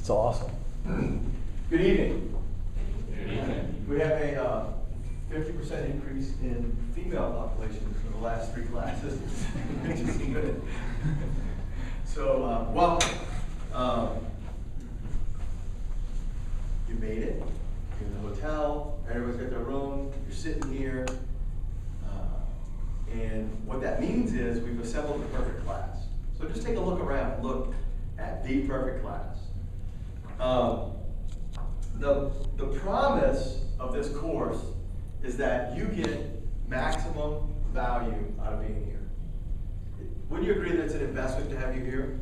It's awesome. Good evening. Good evening. We have a 50% increase in female population for the last 3 classes, which is good. So, welcome. You made it. You're in the hotel. Everybody's got their room. You're sitting here. And what that means is we've assembled the perfect class. So just take a look around and look at the perfect class. The promise of this course is that you get maximum value out of being here. Wouldn't you agree that it's an investment to have you here?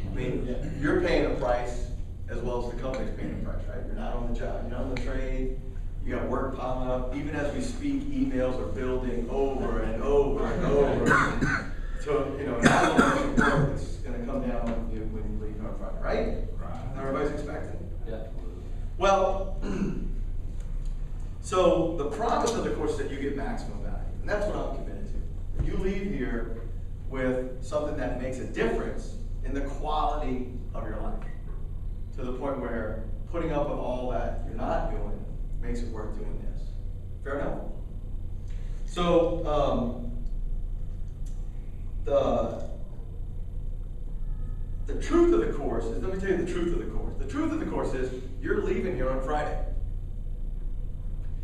I mean, you're paying a price as well as the company's paying a price, right? You're not on the job, you're not on the trade, you got work piling up. Even as we speak, emails are building over and over and over. So, not only work that's going to come down on you when you leave on Friday, right? Right. Everybody's expecting. Yeah. Well, so the promise of the course is that you get maximum value, and that's what I'm committed to. You leave here with something that makes a difference in the quality of your life, to the point where putting up with all that you're not doing makes it worth doing this. Fair enough? So, the truth of the course is, let me tell you the truth of the course. The truth of the course is, you're leaving here on Friday.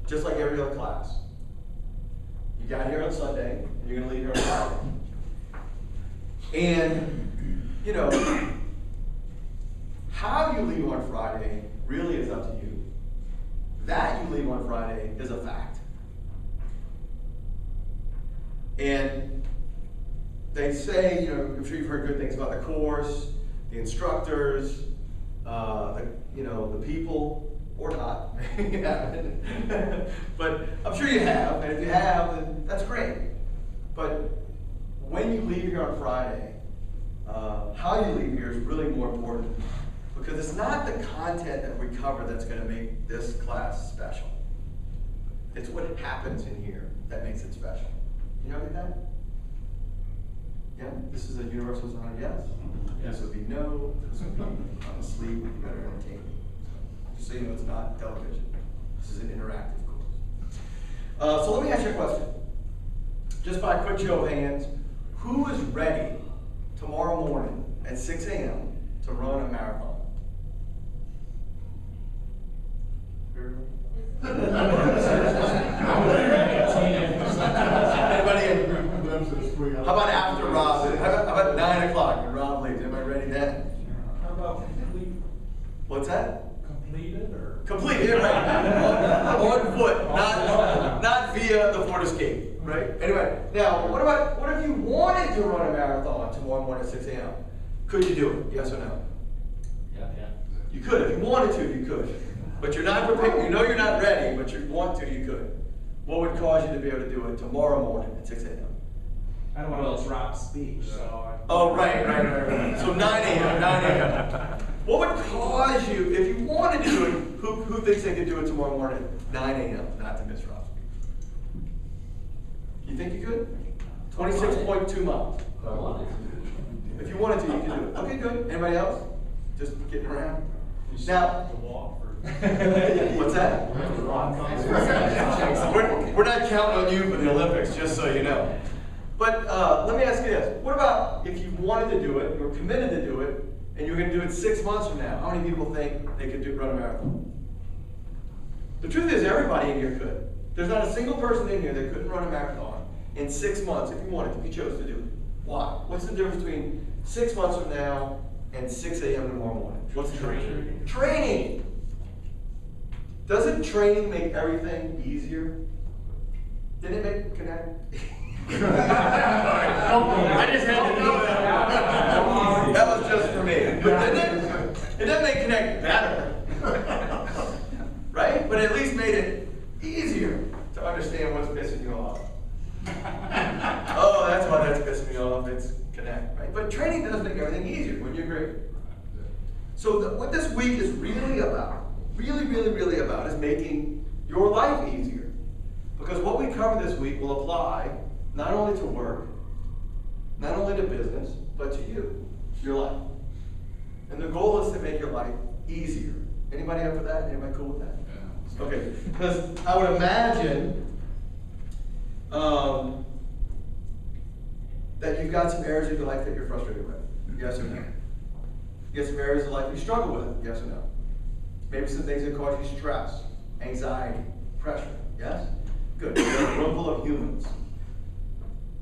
Just like every other class. You got here on Sunday, and you're going to leave here on Friday. And, how you leave on Friday really is up to you. That you leave on Friday is a fact. And they say, I'm sure you've heard good things about the course, the instructors, the people, or not. But I'm sure you have, and if you have, then that's great. But when you leave here on Friday, how you leave here is really more important, because it's not the content that we cover that's going to make this class special. It's what happens in here that makes it special. You know that? Yeah? This is a universal sign, yes? This would be no, this would be I'm asleep, you better entertain me. Just so you know, it's not television. This is an interactive course. So let me ask you a question. Just by a quick show of hands, who is ready tomorrow morning at 6 a.m. to run a marathon? Anybody? How about after Rob? How about 9 o'clock when Rob leaves? Everybody ready then? How about complete? What's that? Completed or? Completed, right? On foot, not via the Ford Escape, right? Anyway, now what if you wanted to run a marathon tomorrow morning at 6 a.m.? Could you do it? Yes or no? Yeah. You could. If you wanted to, you could. But you're not prepared. You know you're not ready, but you want to, you could. What would cause you to be able to do it tomorrow morning at 6 a.m.? I don't want to interrupt speech, so. Oh, right. So 9 a.m. What would cause you, if you wanted to do it, who thinks they could do it tomorrow morning at 9 a.m., not to miss Rob's speech? You think you could? 26.2 miles. I want If you wanted to, you could do it. Okay, good. Anybody else? Just getting around? Now, what's that? We're not counting on you for the Olympics, just so you know. But let me ask you this. What about if you wanted to do it, you were committed to do it, and you're going to do it 6 months from now? How many people think they could run a marathon? The truth is, everybody in here could. There's not a single person in here that couldn't run a marathon in 6 months if you wanted to, if you chose to do it. Why? What's the difference between 6 months from now and 6 a.m. tomorrow morning? What's the difference? Training. Doesn't training make everything easier? Didn't it make connect? I just had to know that. That was just for me. But it doesn't make connect better. Right? But at least made it easier to understand what's pissing you off. Oh, that's why that's pissing me off. It's connect, right? But training does make everything easier. Wouldn't you agree? So what this week is really about, really about, is making your life easier. Because what we cover this week will apply not only to work, not only to business, but to you, your life. And the goal is to make your life easier. Anybody up for that? Anybody cool with that? Yeah. Okay, because I would imagine that you've got some areas of your life that you're frustrated with. Yes or no? You got some areas of life you struggle with. Yes or no? Maybe some things that cause you stress, anxiety, pressure. Yes? Good. You're in a room full of humans.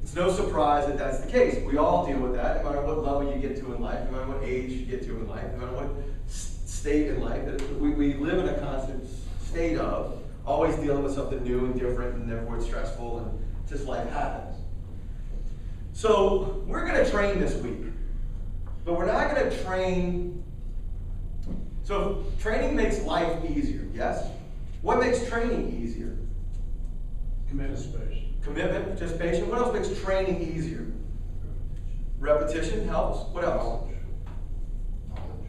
It's no surprise that that's the case. We all deal with that, no matter what level you get to in life, no matter what age you get to in life, no matter what state in life. We live in a constant state of always dealing with something new and different, and therefore it's stressful, and just life happens. So we're going to train this week, but we're not going to train. So training makes life easier, yes? What makes training easier? Commitment, participation. What else makes training easier? Repetition helps. What else?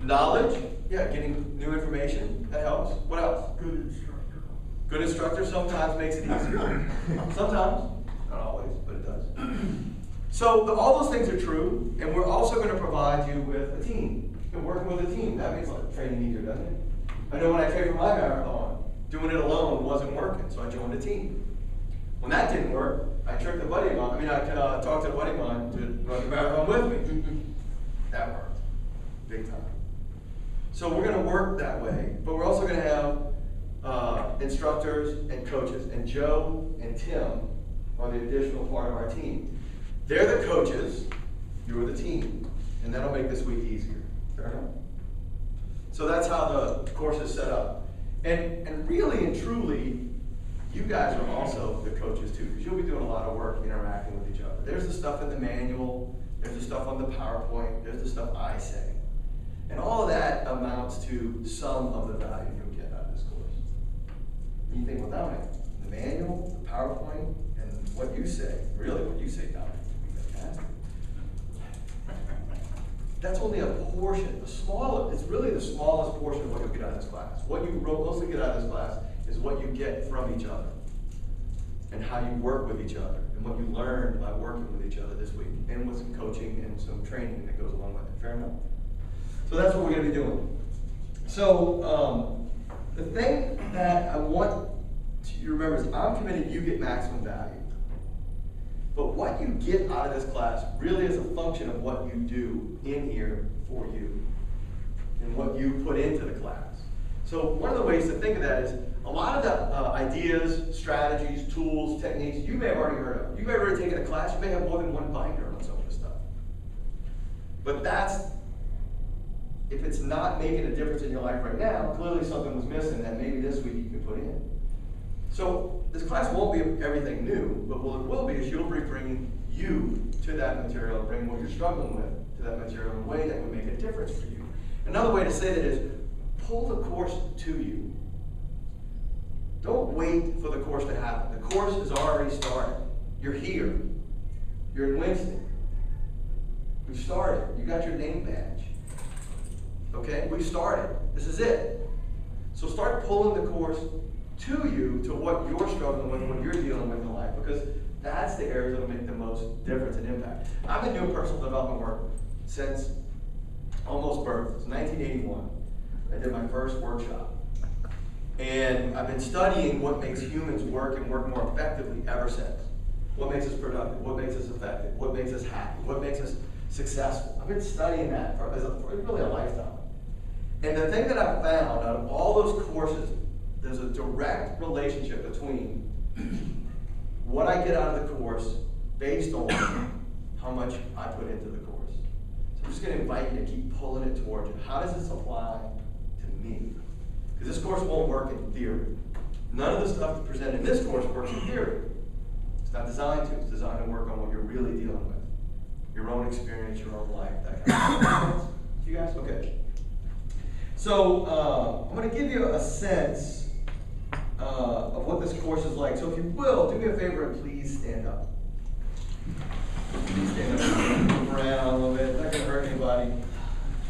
Knowledge. Yeah, getting new information. That helps. What else? Good instructor. Good instructor sometimes makes it easier. Sometimes. Not always, but it does. So all those things are true, and we're also going to provide you with a team. And working with a team, that makes training easier, doesn't it? I know when I trained for my marathon, doing it alone wasn't working, so I joined a team. When that didn't work, I tricked a buddy of mine. I talked to a buddy of mine to run the marathon with me. That worked, big time. So we're going to work that way, but we're also going to have instructors and coaches. And Joe and Tim are the additional part of our team. They're the coaches, you're the team, and that'll make this week easier. Fair enough? So that's how the course is set up. And really and truly, you guys are also the coaches too, because you'll be doing a lot of work interacting with each other. There's the stuff in the manual, there's the stuff on the PowerPoint, there's the stuff I say. And all of that amounts to some of the value you'll get out of this course. And you think, well, Dominic, the manual, the PowerPoint, and what you say, really what you say, Dominic, would be fantastic. That's only a portion, it's really the smallest portion of what you'll get out of this class. What you mostly get out of this class is what you get from each other, and how you work with each other, and what you learn by working with each other this week, and with some coaching and some training that goes along with it. Fair enough? So that's what we're going to be doing. So the thing that I want you to remember is I'm committed you get maximum value. But what you get out of this class really is a function of what you do in here for you, and what you put into the class. So one of the ways to think of that is a lot of the ideas, strategies, tools, techniques you may have already heard of. You may have already taken a class, you may have more than one binder on some of this stuff. But if it's not making a difference in your life right now, clearly something was missing that maybe this week you can put in. So this class won't be everything new, but what it will be is you'll be bringing you to that material, and bring what you're struggling with to that material in a way that would make a difference for you. Another way to say that is pull the course to you. Don't wait for the course to happen. The course has already started. You're here. You're in Winston. We've started. You got your name badge. Okay? We've started. This is it. So start pulling the course to you, to what you're struggling with, what you're dealing with in life, because that's the areas that will make the most difference and impact. I've been doing personal development work since almost birth. It's 1981. I did my first workshop. And I've been studying what makes humans work and work more effectively ever since. What makes us productive? What makes us effective? What makes us happy? What makes us successful? I've been studying that for really a lifetime. And the thing that I've found out of all those courses, there's a direct relationship between what I get out of the course based on how much I put into the course. So I'm just going to invite you to keep pulling it towards you. How does this apply to me? Because this course won't work in theory. None of the stuff presented in this course works in theory. It's not designed to. It's designed to work on what you're really dealing with. Your own experience, your own life, that kind of thing. You guys? Okay. So I'm going to give you a sense of what this course is like. So if you will, do me a favor and please stand up. Please stand up, move around a little bit, not going to hurt anybody.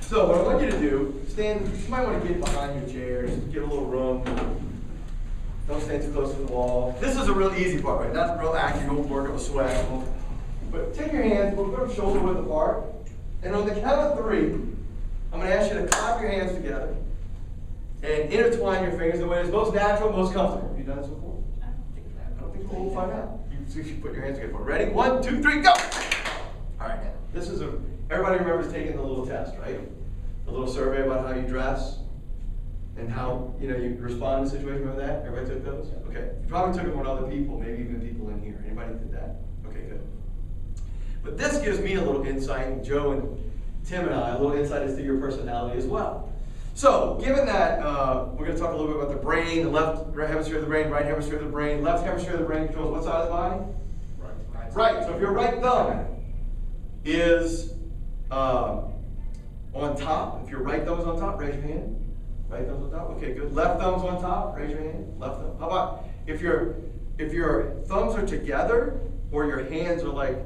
So what I want you to do, stand, you might want to get behind your chairs, get a little room. Don't stand too close to the wall. This is a real easy part, right? Not real active, you won't work up a sweat. But take your hands, put them shoulder width apart, and on the count of 3, I'm going to ask you to clap your hands together, and intertwine your fingers the way it's most natural, most comfortable. Have you done this before? I don't think so. I don't think we'll find out. You should put your hands together. Ready? 1, 2, 3, go! All right, now, this is everybody remembers taking the little test, right? The little survey about how you dress and how, you respond to a situation. Remember that? Everybody took those? Okay. You probably took them with other people, maybe even people in here. Anybody did that? Okay, good. But this gives me a little insight, and Joe and Tim and I, a little insight as to your personality as well. So, given that, we're going to talk a little bit about the brain, the left hemisphere of the brain, right hemisphere of the brain. Left hemisphere of the brain controls what side of the body? Right. So if your right thumb is on top, if your right thumb is on top, raise your hand. Right thumb's on top. Okay, good. Left thumb's on top. Raise your hand. Left thumb. How about if your thumbs are together or your hands are like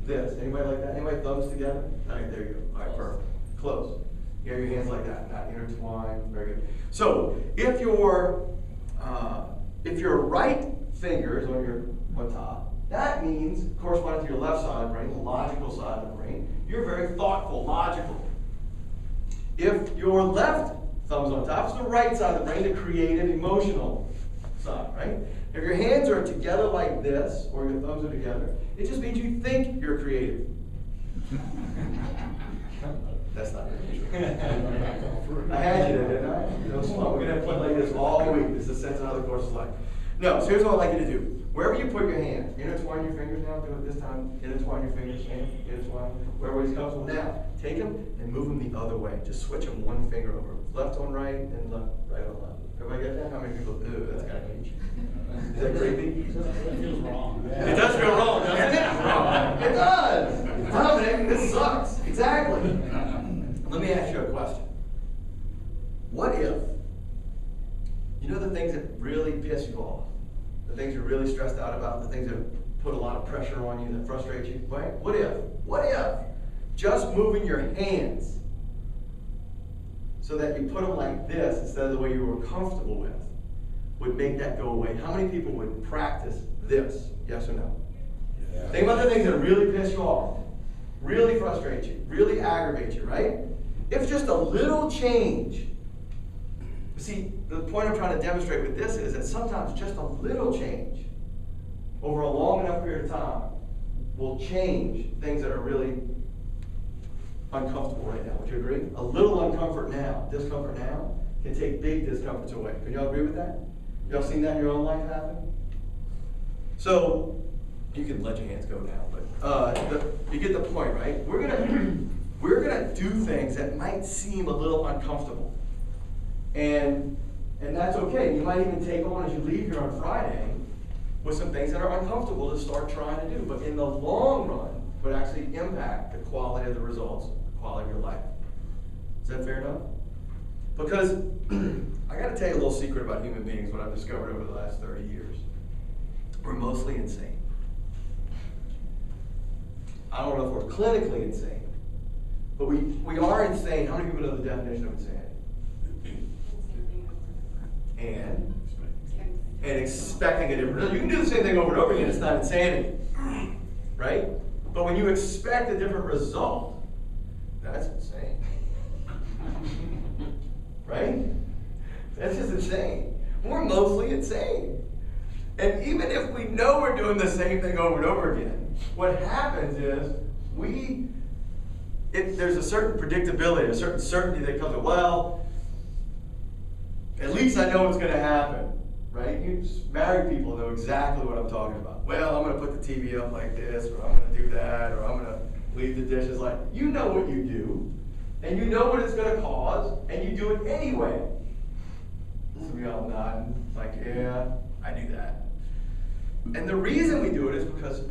this? Anybody like that? Anybody thumbs together? All right, there you go. All right, perfect. Close. You have your hands like that, not intertwined. Very good. So if your right finger is on top, that means corresponding to your left side of the brain, the logical side of the brain, you're very thoughtful, logical. If your left thumb's on top, it's the right side of the brain, the creative, emotional side, right? If your hands are together like this, or your thumbs are together, it just means you think you're creative. That's not really true. I had you there, didn't I? We're going to play like this all week. This is the sense of how the course is like. No, so here's what I'd like you to do. Wherever you put your hands, intertwine your fingers now. Do it this time. Intertwine your fingers. Intertwine. Wherever it's comfortable. Now, take them and move them the other way. Just switch them one finger over. Left on right and right on left. Everybody get that? How many people? Ooh, that's kind of neat. Is that creepy? It feels wrong. It does feel wrong, doesn't it? It does. Dominic, this sucks. Exactly. Let me ask you a question. What if, the things that really piss you off, the things you're really stressed out about, the things that put a lot of pressure on you, that frustrate you, right? What if just moving your hands so that you put them like this instead of the way you were comfortable with would make that go away? How many people would practice this? Yes or no? Yeah. Think about the things that really piss you off, really frustrate you, really aggravate you, right? If just a little change. See, the point I'm trying to demonstrate with this is that sometimes just a little change over a long enough period of time will change things that are really uncomfortable right now. Would you agree? A little discomfort now, can take big discomforts away. Can y'all agree with that? Y'all seen that in your own life happen? So, you can let your hands go now, but you get the point, right? We're gonna do things that might seem a little uncomfortable. And that's okay. You might even take on, as you leave here on Friday, with some things that are uncomfortable to start trying to do. But in the long run, would actually impact the quality of the results, the quality of your life. Is that fair enough? Because I got to tell you a little secret about human beings, what I've discovered over the last 30 years. We're mostly insane. I don't know if we're clinically insane, but we are insane. How many people know the definition of insanity? And expecting a different. You can do the same thing over and over again. It's not insanity, right? But when you expect a different result, that's insane, right? That's just insane. We're mostly insane, and even if we know we're doing the same thing over and over again, what happens is there's a certain predictability, a certain certainty that comes with, well, at least I know what's going to happen, right? You married people know exactly what I'm talking about. Well, I'm going to put the TV up like this, or I'm going to do that, or I'm going to leave the dishes like, you know what you do, and you know what it's going to cause, and you do it anyway. Some of y'all nodding, like, yeah, I do that. And the reason we do it is because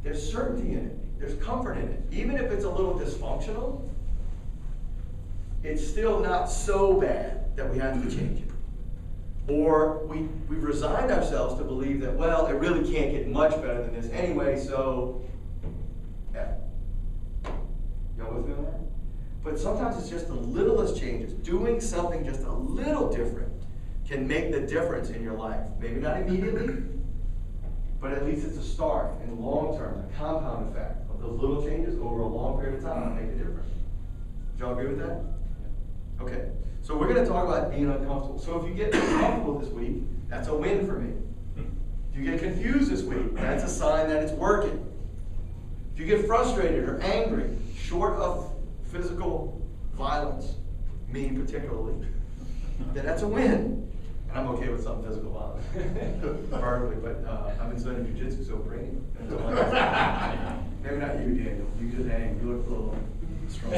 there's certainty in it. There's comfort in it. Even if it's a little dysfunctional, it's still not so bad that we have to change it. Or we've resigned ourselves to believe that, well, it really can't get much better than this anyway, so, yeah. Y'all with me on that? But sometimes it's just the littlest changes. Doing something just a little different can make the difference in your life. Maybe not immediately, but at least it's a start in the long term, a compound effect of those little changes over a long period of time make a difference. Do y'all agree with that? Okay, so we're gonna talk about being uncomfortable. So if you get uncomfortable this week, that's a win for me. If you get confused this week, that's a sign that it's working. If you get frustrated or angry, short of physical violence, me particularly, then that's a win. And I'm okay with some physical violence, verbally, but I've been studying jujitsu, so bring it. Maybe not you, Daniel. You just hang. You look a little strong.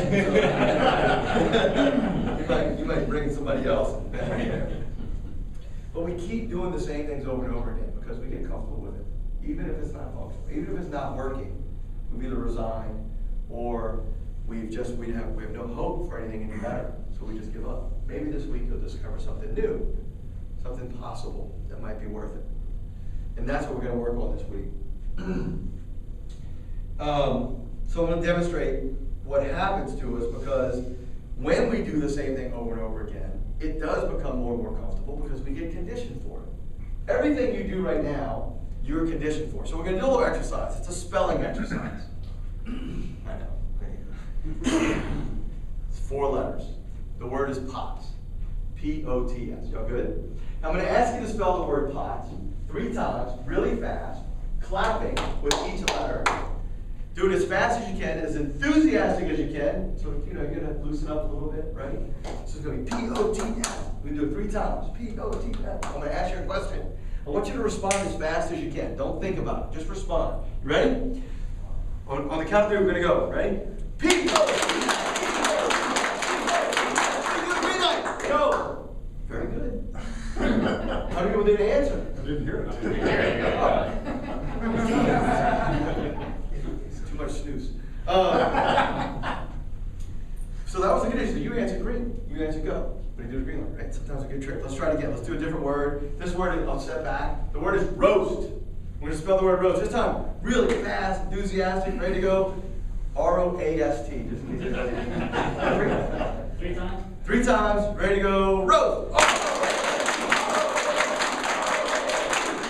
You might bring somebody else. But we keep doing the same things over and over again because we get comfortable with it, even if it's not functional, even if it's not working. We either resign or we have no hope for anything any better, so we just give up. Maybe this week you'll discover something new, something possible that might be worth it. And that's what we're going to work on this week. So I'm going to demonstrate what happens to us, because when we do the same thing over and over again, it does become more and more comfortable because we get conditioned for it. Everything you do right now, you're conditioned for. So we're going to do a little exercise. It's a spelling exercise. I know. It's 4 letters. The word is pots. P-O-T-S. Y'all good? I'm going to ask you to spell the word pots 3 times, really fast, clapping with each letter. Do it as fast as you can, as enthusiastic as you can. So, you're going to loosen up a little bit, right? So it's going to be P-O-T-S. We do it 3 times. P-O-T-S. I'm going to ask you a question. I want you to respond as fast as you can. Don't think about it. Just respond. You ready? On the count of 3, we're going to go. Ready? P-O-T-S. Go. Very good. How do you get the answer? I didn't hear it. Too much snooze. So that was the condition. You answered green. You answered go. But you do the green one, right? Sometimes we get tricked. Let's try it again. Let's do a different word. This word, I'll step back. The word is roast. We're going to spell the word roast. This time, really fast, enthusiastic, ready to go. R-O-A-S-T. Just in case you know. 3 times? 3 times, ready to go, roast! Oh.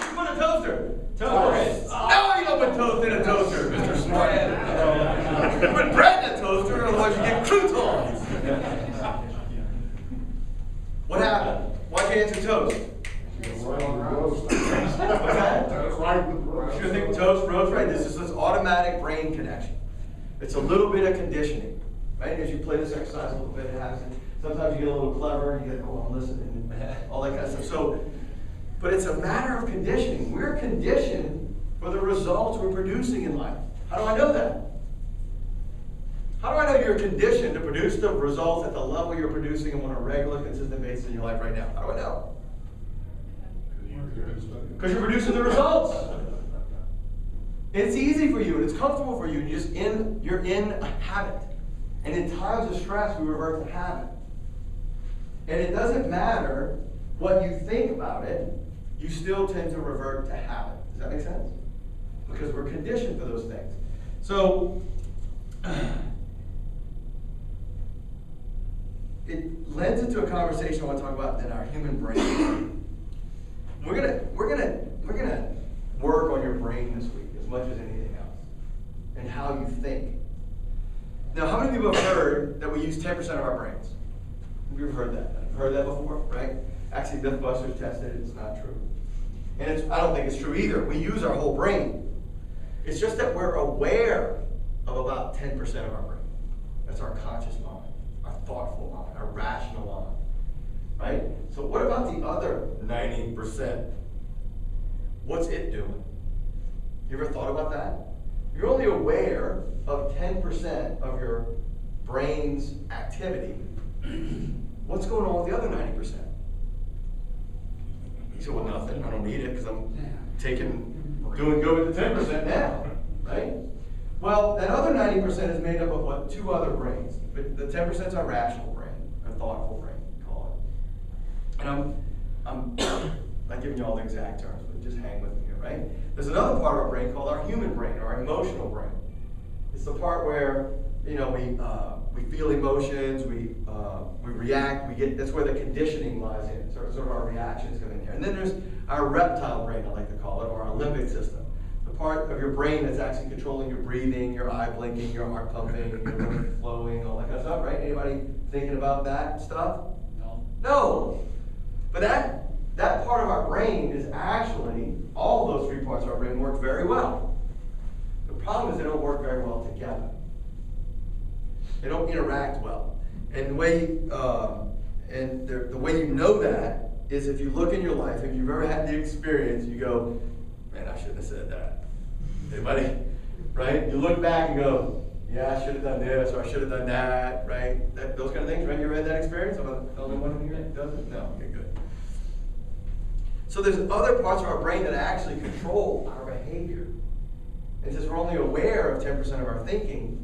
You put a toaster. Toaster. No, you don't put toast in a toaster, Mr. Smart. You put bread in a toaster, otherwise you get croutons. What happened? Why'd you answer toast? What's that? You think toast, roast, right? This is this automatic brain connection. It's a little bit of conditioning, right? As you play this exercise a little bit, it happens. Sometimes you get a little clever, you get, oh, I'm listening, and all that kind of stuff. So, but it's a matter of conditioning. We're conditioned for the results we're producing in life. How do I know that? How do I know you're conditioned to produce the results at the level you're producing them on a regular, consistent basis in your life right now? How do I know? Because you're producing the results. It's easy for you, and it's comfortable for you. You're in a habit. And in times of stress, we revert to habit. And it doesn't matter what you think about it, you still tend to revert to habit. Does that make sense? Because we're conditioned for those things. So, it lends into a conversation I want to talk about in our human brain. We're gonna work on your brain this week as much as anything else, and how you think. Now, how many people have heard that we use 10% of our brains? Have you ever heard that? I've heard that before, right? Actually, Mythbusters tested it. It's not true. And I don't think it's true either. We use our whole brain. It's just that we're aware of about 10% of our brain. That's our conscious mind, our thoughtful mind, our rational mind, right? So what about the other 90%? What's it doing? You ever thought about that? You're only aware of 10% of your brain's activity. What's going on with the other 90%? You say, well, nothing. I don't need it because I'm doing good with the 10% now, right? Well, that other 90% is made up of what? 2 other brains. But the 10% is our rational brain, our thoughtful brain, call it. And I'm not giving you all the exact terms, but just hang with me here, right? There's another part of our brain called our human brain, or our emotional brain. It's the part where, we feel emotions, we react, that's where the conditioning lies in, sort of our reactions come in here. And then there's our reptile brain, I like to call it, or our limbic system. The part of your brain that's actually controlling your breathing, your eye blinking, your heart pumping, your blood flowing, all that kind of stuff, right? Anybody thinking about that stuff? No. No. But that part of our brain is actually, all of those three parts of our brain work very well. The problem is they don't work very well together. They don't interact well. And the way you know that is if you look in your life, if you've ever had the experience, you go, man, I shouldn't have said that. Anybody? Right? You look back and go, yeah, I should have done this, or I should have done that, right? Those kind of things, right? You ever had that experience? Am I the only one in here that does it? No? Okay, good. So there's other parts of our brain that actually control our behavior. And since we're only aware of 10% of our thinking,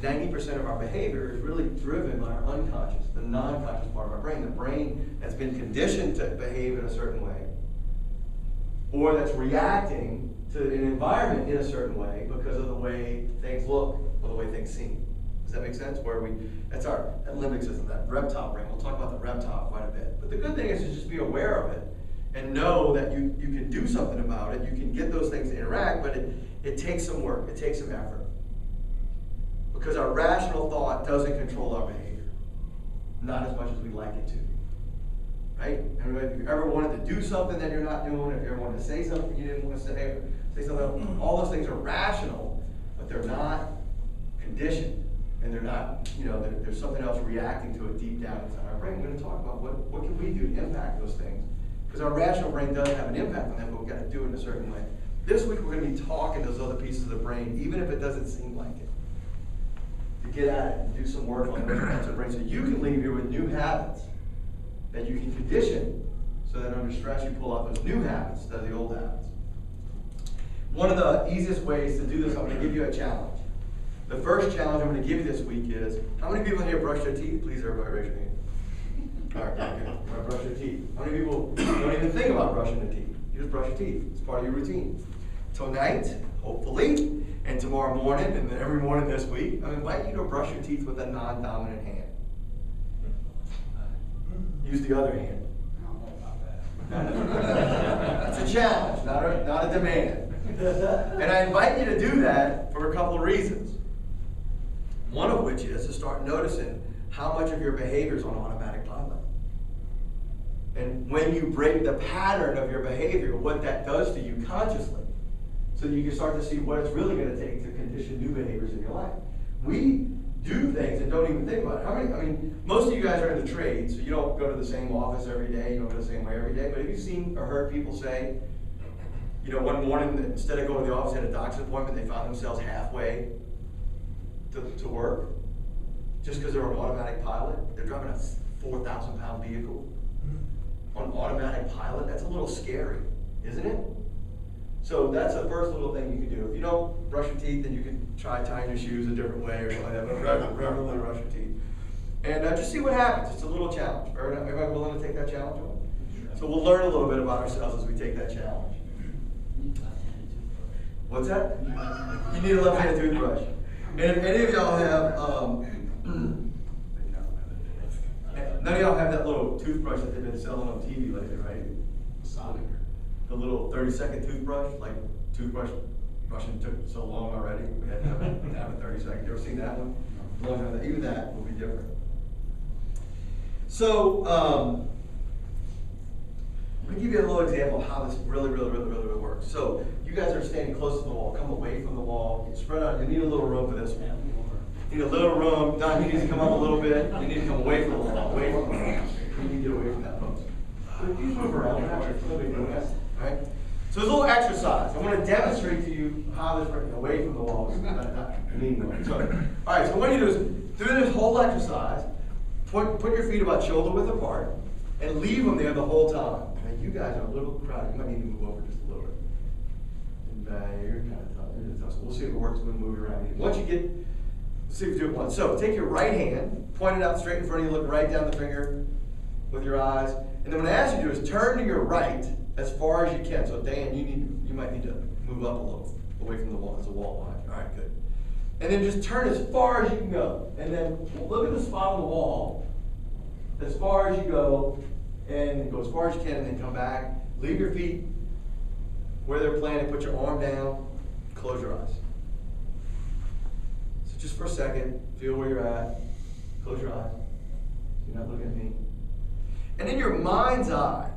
90% of our behavior is really driven by our unconscious, the non-conscious part of our brain, the brain that's been conditioned to behave in a certain way, or that's reacting to an environment in a certain way because of the way things look or the way things seem. Does that make sense? That's our limbic system, that reptile brain. We'll talk about the reptile quite a bit. But the good thing is to just be aware of it and know that you can do something about it. You can get those things to interact, but it takes some work. It takes some effort. Because our rational thought doesn't control our behavior. Not as much as we'd like it to. Right? Everybody, if you ever wanted to do something that you're not doing, if you ever wanted to say something you didn't want to say, or say something else, all those things are rational, but they're not conditioned. And they're not, there's something else reacting to it deep down inside our brain. We're going to talk about what can we do to impact those things. Because our rational brain does have an impact on that, but we've got to do it in a certain way. This week we're going to be talking those other pieces of the brain, even if it doesn't seem like it. To get at it and do some work on those parts of the brain so you can leave here with new habits that you can condition so that under stress you pull out those new habits instead of the old habits. One of the easiest ways to do this, I'm going to give you a challenge. The first challenge I'm going to give you this week is, how many people in here brush their teeth? Please, everybody raise your hand. All right, okay. Brush your teeth. How many people don't even think about brushing their teeth? You just brush your teeth. It's part of your routine. Tonight, hopefully, and tomorrow morning, and then every morning this week, I invite you to brush your teeth with a non-dominant hand. Use the other hand. I don't know about that. It's a challenge, not a demand. And I invite you to do that for a couple of reasons. One of which is to start noticing how much of your behavior is on automatic pilot. And when you break the pattern of your behavior, what that does to you consciously, so that you can start to see what it's really going to take to condition new behaviors in your life. We do things and don't even think about it. Most of you guys are in the trade, so you don't go to the same office every day, you don't go the same way every day, but have you seen or heard people say, one morning, instead of going to the office, they had a doctor's appointment, they found themselves halfway to work, just because they're on automatic pilot? They're driving a 4,000-pound vehicle on automatic pilot. That's a little scary, isn't it? So that's the first little thing you can do. If you don't brush your teeth, then you can try tying your shoes a different way or something like that, but regularly brush your teeth. And just see what happens. It's a little challenge. Everybody willing to take that challenge on? Sure. So we'll learn a little bit about ourselves as we take that challenge. What's that? You need a left-handed toothbrush. And if any of y'all have, none of y'all have that little toothbrush that they've been selling on TV lately, right? Sonic. The little 30-second toothbrush, like toothbrush brushing took so long already. We had to have it 30 seconds. You ever seen that one? Even that will be different. So, I'm going to give you a little example of how this really works. So, you guys are standing close to the wall. Come away from the wall. You spread out. You need a little room for this one. You need a little room. Don, you need to come up a little bit. You need to come away from the wall. Away from the wall. You need to get away from that, folks. So, if you move around, all right? So, there's a little exercise. I want to demonstrate to you how this works. Away from the wall. So, all right. So, what you do is through this whole exercise, put your feet about shoulder width apart, and leave them there the whole time. Now, you guys are a little crowded. You might need to move over just a little bit. And you're kind of tough. So we'll see if it works when we move around. Once you get, let's see if you do it once. So take your right hand, point it out straight in front of you, look right down the finger with your eyes. And then what I ask you to do is turn to your right as far as you can. So Dan, you might need to move up a little away from the wall. There's a wall behind you. All right, good. And then just turn as far as you can go. And then look at the spot on the wall as far as you go, and go as far as you can, and then come back. Leave your feet where they're planted. Put your arm down. Close your eyes. So just for a second, feel where you're at. Close your eyes. You're not looking at me. And in your mind's eye,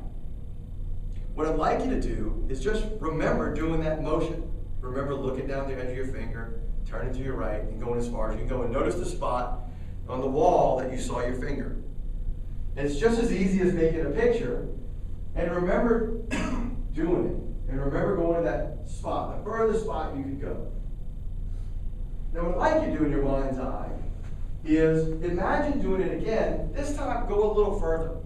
what I'd like you to do is just remember doing that motion. Remember looking down the edge of your finger, turning to your right, and going as far as you can go. And notice the spot on the wall that you saw your finger. And it's just as easy as making a picture. And remember doing it. And remember going to that spot, the furthest spot you could go. Now what I'd like you to do in your mind's eye is imagine doing it again. This time go a little further.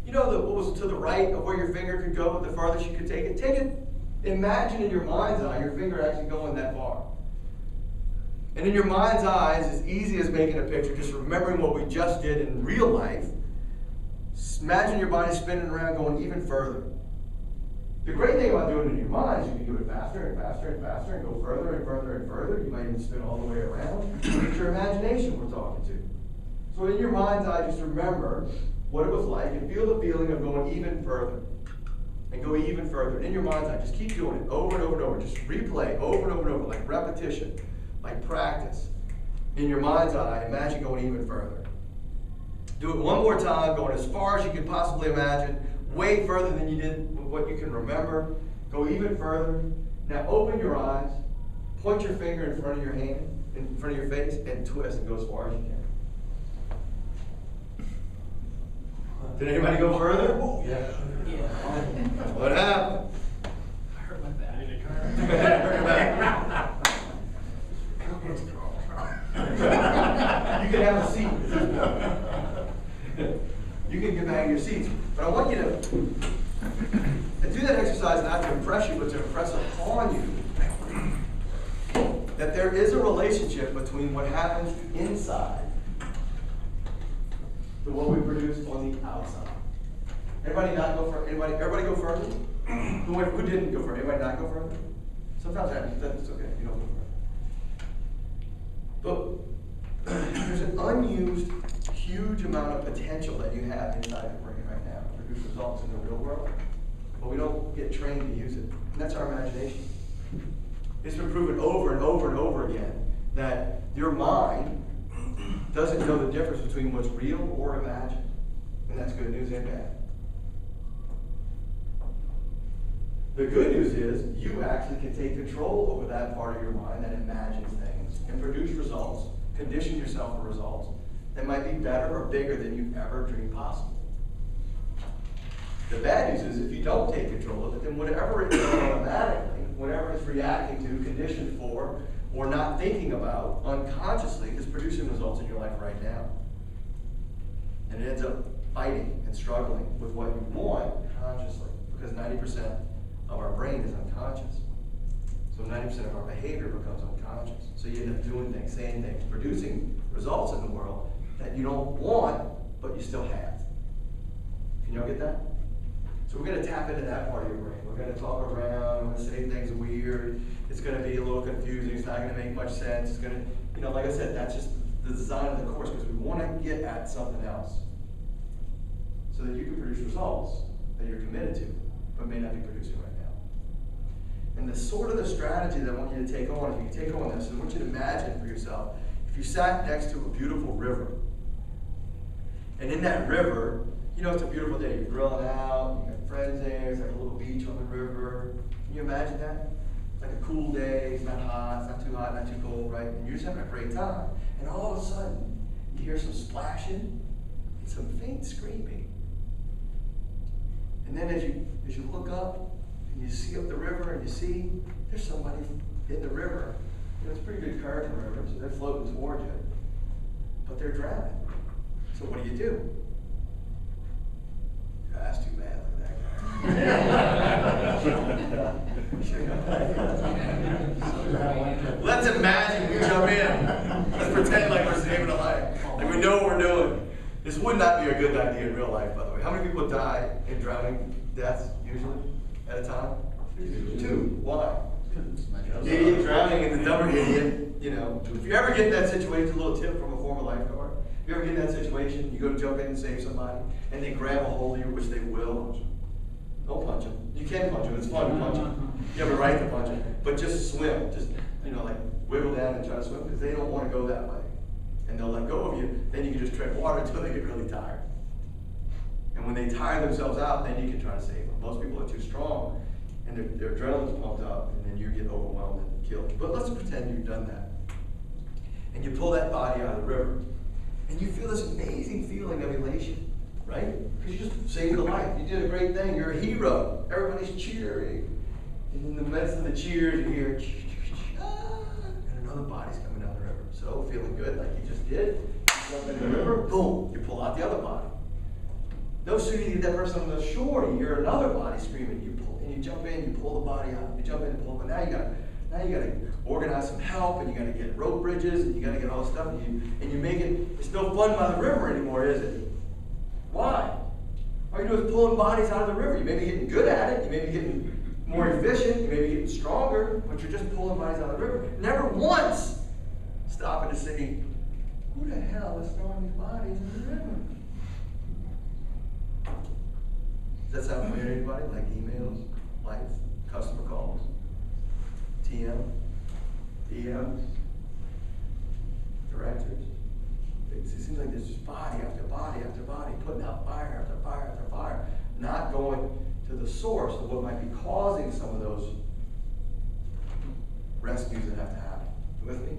You know what was to the right of where your finger could go, the farthest you could take it? Take it, imagine in your mind's eye your finger actually going that far. And in your mind's eye, it's as easy as making a picture, just remembering what we just did in real life. Imagine your body spinning around going even further. The great thing about doing it in your mind is you can do it faster and faster and faster and go further and further and further. You might even spin all the way around. It's your imagination we're talking to. So in your mind's eye, just remember what it was like and feel the feeling of going even further. And go even further. And in your mind's eye, just keep doing it over and over and over. Just replay over and over and over, like repetition, like practice. In your mind's eye, imagine going even further. Do it one more time, going as far as you can possibly imagine, way further than you did with what you can remember. Go even further. Now open your eyes, point your finger in front of your hand, in front of your face, and twist and go as far as you can. Did anybody go further? Yeah. What happened? I hurt my back. You can have a seat. You can get back in your seats. But I want you to do that exercise not to impress you, but to impress upon you that there is a relationship between what happens inside to what we produce on the outside. Everybody not go further? Everybody go further? Who didn't go further? Anybody not go further? Sometimes that's okay. You don't go further. But there's an unused, huge amount of potential that you have inside your brain right now to produce results in the real world, but we don't get trained to use it. And that's our imagination. It's been proven over and over and over again that your mind doesn't know the difference between what's real or imagined. And that's good news and bad. The good news is you actually can take control over that part of your mind that imagines things and produce results, condition yourself for results that might be better or bigger than you've ever dreamed possible. The bad news is if you don't take control of it, then whatever it's doing automatically, whatever it's reacting to, conditioned for, or not thinking about unconsciously is producing results in your life right now. And it ends up fighting and struggling with what you want consciously, because 90% of our brain is unconscious. So 90% of our behavior becomes unconscious. So you end up doing things, saying things, producing results in the world that you don't want, but you still have. Can y'all get that? So we're going to tap into that part of your brain. We're going to talk around, we're going to say things weird. It's going to be a little confusing. It's not going to make much sense. It's going to, like I said, that's just the design of the course, because we want to get at something else so that you can produce results that you're committed to, but may not be producing right now. And the sort of the strategy that I want you to take on, if you can take on this, I want you to imagine for yourself, if you sat next to a beautiful river, and in that river, it's a beautiful day. You're grilling out, you got friends there, it's like a little beach on the river. Can you imagine that? Like a cool day, it's not hot, it's not too hot, not too cold, right? And you're just having a great time. And all of a sudden, you hear some splashing and some faint screaming. And then as you look up, and you see up the river, and you see there's somebody in the river. It's a pretty good current in the river, so they're floating towards you. But they're drowning. So what do? That's too bad, look at that guy. Let's imagine we jump in. Let's pretend like we're saving a life. Like we know what we're doing. This would not be a good idea in real life, by the way. How many people die in drowning deaths, usually, at a time? 2. Why? Idiot drowning and the dumber idiot. If you ever get in that situation, a little tip from a former lifeguard. If you ever get in that situation, you go to jump in and save somebody, and they grab a hold of you, which they will. Don't punch them. You can punch them. It's fun to punch them. You have a right to punch them. But just swim. Just, like wiggle down and try to swim, because they don't want to go that way. and they'll let go of you, then you can just tread water until they get really tired. And when they tire themselves out, then you can try to save them. Most people are too strong, and their adrenaline's pumped up, and then you get overwhelmed and killed. But let's pretend you've done that. And you pull that body out of the river, and you feel this amazing feeling of elation, right? Because you just saved a life. You did a great thing. You're a hero. Everybody's cheering. And in the midst of the cheers, you hear, and another body's coming down the river. So feeling good like you just did. You jump in the river, boom, you pull out the other body. No sooner you get that person on the shore, you hear another body screaming. You pull, and you jump in, you pull the body out. You jump in and pull, but now you got to organize some help, and you got to get rope bridges, and you got to get all this stuff, and you make it. It's no fun by the river anymore, is it? Why? All you do is pulling bodies out of the river. You may be getting good at it. You may be getting more efficient. You may be getting stronger, but you're just pulling bodies out of the river. Never once stopping to say, "Who the hell is throwing these bodies in the river?" Does that sound familiar to anybody? Like emails, life, customer calls, TM, DMs, directors. It seems like there's just body after body after body, putting out fire after fire after fire, not going to the source of what might be causing some of those rescues that have to happen. You with me?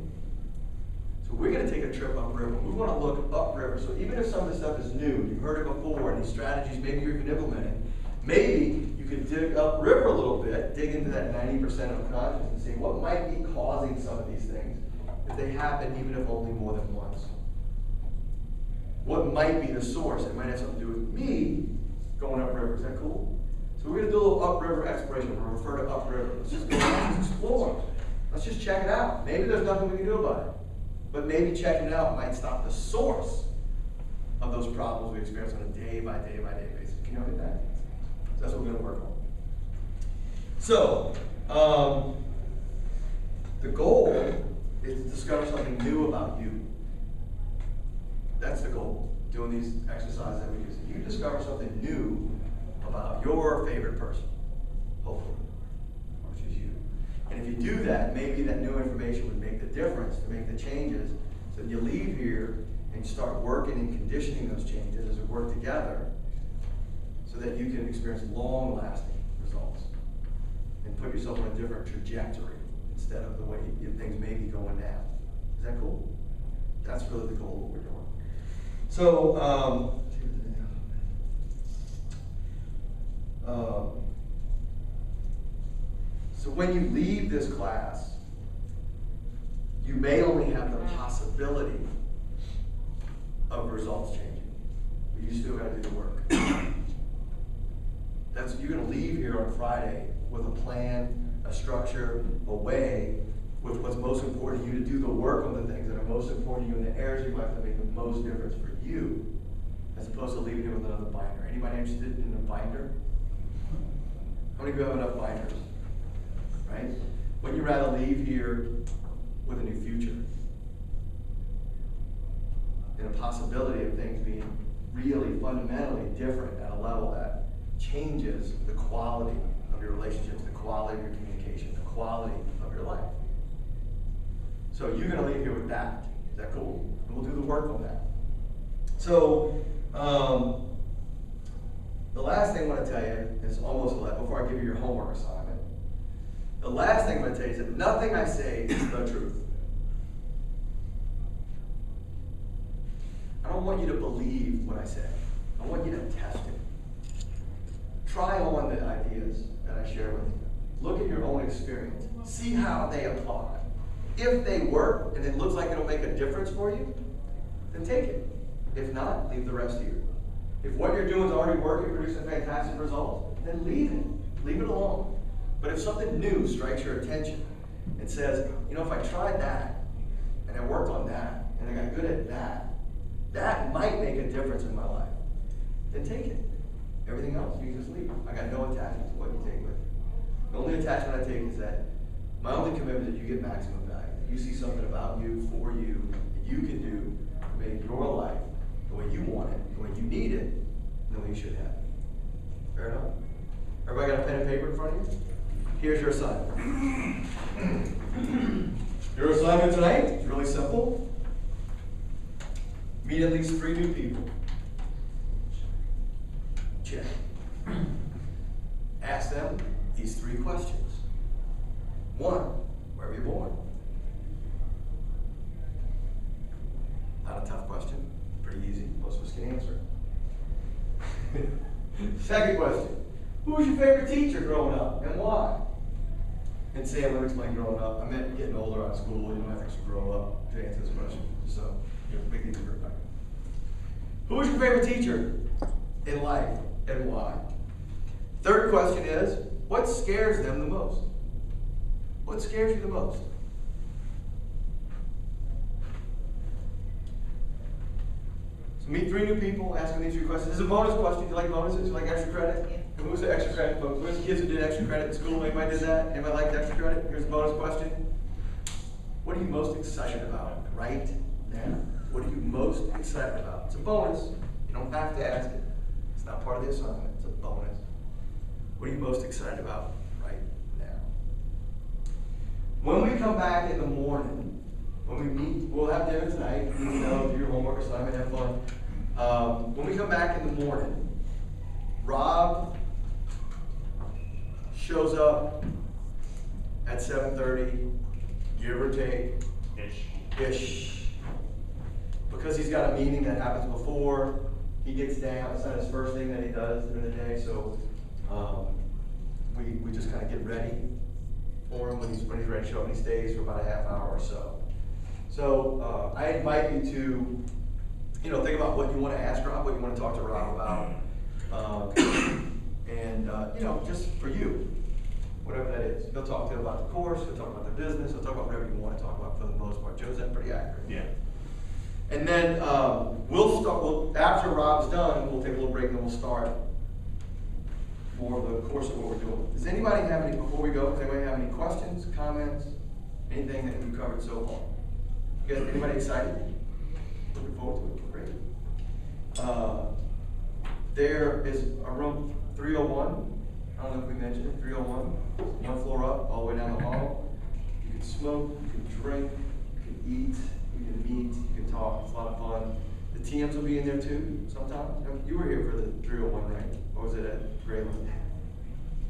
So we're going to take a trip upriver. We want to look upriver. So even if some of this stuff is new, you've heard it before, and these strategies maybe you're even implementing, maybe you could dig upriver a little bit, dig into that 90% of consciousness and see what might be causing some of these things if they happen even if only more than once. What might be the source? It might have something to do with me going upriver. Is that cool? So we're going to do a little upriver exploration. We'll refer to upriver. Let's just go and explore. Let's just check it out. Maybe there's nothing we can do about it. But maybe checking it out might stop the source of those problems we experience on a day by day by day basis. Can you look at that? So that's what we're going to work on. So, the goal is to discover something new about you. That's the goal, doing these exercises that we use. You discover something new about your favorite person, hopefully, which is you. And if you do that, maybe that new information would make the difference to make the changes so that you leave here and you start working and conditioning those changes as we work together so that you can experience long-lasting results and put yourself on a different trajectory instead of the way things may be going down. Is that cool? That's really the goal of what we're doing. So, so when you leave this class, you may only have the possibility of results changing, but you still got to do the work. You're going to leave here on Friday with a plan, a structure, a way, with what's most important to you to do the work on the things that are most important to you in the areas of your life that make the most difference for you, as opposed to leaving here with another binder. Anybody interested in a binder? How many of you have enough binders? Right? Wouldn't you rather leave here with a new future? And a possibility of things being really fundamentally different at a level that changes the quality of your relationships, the quality of your communication, the quality of your life. So you're going to leave here with that. Is that cool? And we'll do the work on that. So the last thing I want to tell you is almost before I give you your homework assignment. The last thing I'm going to tell you is that nothing I say is the truth. I don't want you to believe what I say. I want you to test it. Try on the ideas that I share with you. Look at your own experience. See how they apply. If they work and it looks like it'll make a difference for you, then take it. If not, leave the rest here. If what you're doing is already working, producing fantastic results, then leave it. Leave it alone. But if something new strikes your attention and says, you know, if I tried that, and I worked on that, and I got good at that, that might make a difference in my life, then take it. Everything else, you can just leave. I got no attachment to what you take with you. The only attachment I take is that my only commitment is that you get maximum value. That you see something about you, for you, that you can do to make your life the way you want it, the way you need it, and the way you should have it. Fair enough? Everybody got a pen and paper in front of you? Here's your assignment. Your assignment tonight is really simple. Meet at least 3 new people. Check. Ask them these 3 questions. 1, where were you born? Not a tough question. Pretty easy. Most of us can answer it. Second question. Who was your favorite teacher growing up and why? And Sam, let me explain growing up. I meant getting older out of school. You don't have to actually grow up to answer this question. So, make it easy for everybody. Who was your favorite teacher in life and why? Third question is, what scares them the most? What scares you the most? So meet 3 new people, ask them these 3 questions. This is a bonus question. Do you like bonuses? You like extra credit? And who's the extra credit folks? Where's the kids who did extra credit in school? Anybody did that? Anybody liked extra credit? Here's a bonus question. What are you most excited about right now? What are you most excited about? It's a bonus. You don't have to ask it. It's not part of the assignment. It's a bonus. What are you most excited about right now? When we come back in the morning, when we meet, we'll have dinner tonight. You know, do your homework assignment, have fun. When we come back in the morning, Rob shows up at 7:30, give or take. Ish. Because he's got a meeting that happens before he gets down. It's not his first thing that he does during the day, so we just kind of get ready for him when he's ready to show up, and he stays for about a half hour or so. So I invite you to, think about what you want to ask Rob, what you want to talk to Rob about, and just for you, whatever that is. He'll talk to you about the course, he'll talk about the business, he'll talk about whatever you want to talk about for the most part. Joe's that pretty accurate. Yeah. And then we'll start, after Rob's done, we'll take a little break and then we'll start more of the course of what we're doing. Does anybody have any, before we go, does anybody have any questions, comments, anything that we've covered so far? You guys, anybody excited? Looking forward to it, great. There is a room 301. I don't know if we mentioned it, 301. 1 floor up, all the way down the hall. You can smoke, you can drink, you can eat, you can meet, you can talk. It's a lot of fun. The TMs will be in there too, sometimes. You were here for the 301, right? Or was it at Grayland?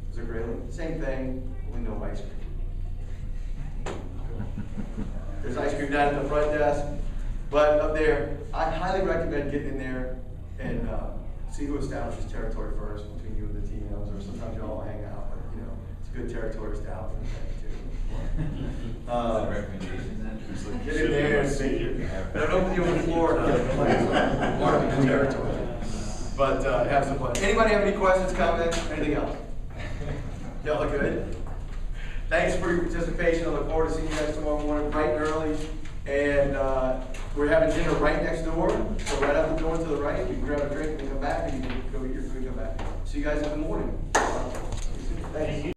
Was it Grayland? Same thing, only no ice cream. There's ice cream down at the front desk. But up there, I highly recommend getting in there and see who establishes territory first between you and the TMs, or sometimes you all hang out, but it's a good territory establishment thing too. Get in there and see. Don't open you on the floor and mark the territory. But have some fun. Anybody have any questions, comments, anything else? Y'all look good? Thanks for your participation. I look forward to seeing you guys tomorrow morning bright and early. And we're having dinner right next door. So right out the door to the right, you can grab a drink and come back, and you can go eat your food and come back. See you guys in the morning. Thanks.